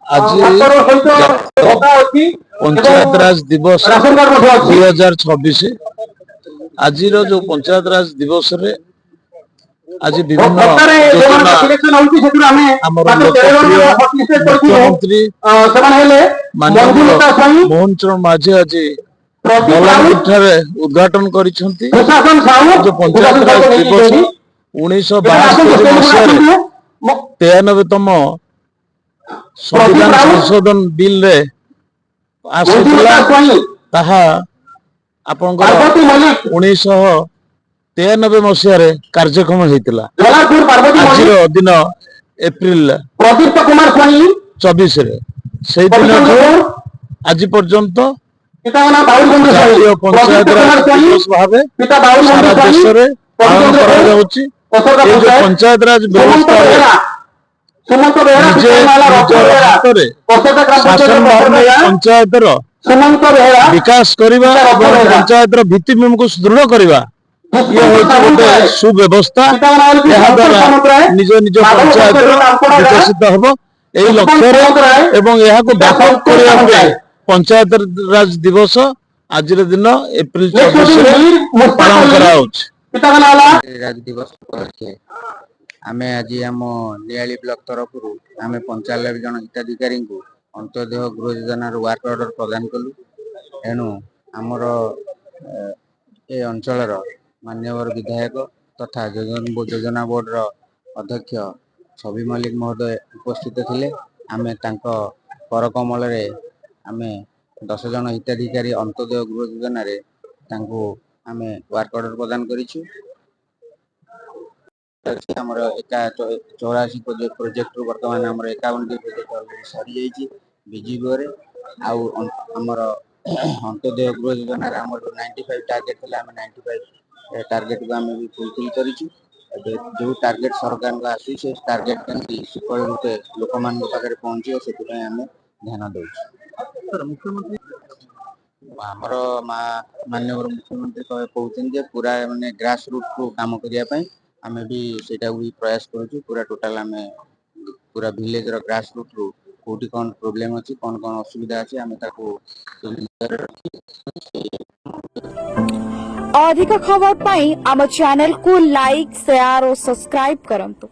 आज पंचायत राज दिवस 2026 आज जो पंचायत राज दिवस रे आज विभिन्न मुख्यमंत्री मोहन चरण माझी आज बलरामपुर उद्घाटन कर पंचायत राज दिवस 1992 संविधान संशोधन बिल रे आसीला ताहा आपनकर 1993 मसीह कार्यक्रम होता आज दिन एप्रिल 24 से दिन आज पर्यंत जातीय पंचायत राज दिवस भाव सारा देश में पालन करा जाउची। पंचायत राज व्यवस्था पंचायत विकास करवा पंचायत भित्तिभूमि को सुदृढ़ करवा ये गोटे सुव्यवस्था द्वारा निज निज पंचायत विकसित हम यही लक्ष्य व्यापक करने पंचायत राज दिवस आज दिन एप्रिल 24 पालन कर आम आज आम नियाली ब्लॉक तरफ आम 95 जन हिताधिकारी को अंत्योदय गृह योजनार वर्क ऑर्डर प्रदान कलु। एणु आमर ए अंचल मान्यवर विधायक तथा योजना बोर्ड अध्यक्ष छवि मल्लिक महोदय उपस्थित थिले। आमे तांको करकमल रे आमे 10 जन हिताधिकारी अंत्योदय गृह योजना रे तांको आमे वर्क ऑर्डर प्रदान करिछु। हमर 84 प्रोजेक्ट वर्तमान हमर 51 प्रोजेक्ट सरी जाइछि बीजीबी रे आउ हमर अंत्योदय गृह योजना रे हमर 95 टारगेट थिला हम 95 टारगेट को आमे भी फुलफिल करिछु। जो टारगेट सरकार का आसी से टारगेट केमती सुफल रूपे लोक मान पाखरे पहुंचे से आमे ध्यान देउछु। सर मुख्यमंत्री हमर माननीय मुख्यमंत्री कहउछन जे पूरा माने ग्रास रूट को काम करिया पई आमे भी सेटा भी प्रयास करूछु। पूरा टोटल आमे पूरा विलेज रो ग्रास रूट रो कोठी कोन प्रॉब्लम अछि कोन कोन असुविधा अछि आमे ताको अधिक खबर पाई आम चैनल को लाइक शेयर और सब्सक्राइब करंतु।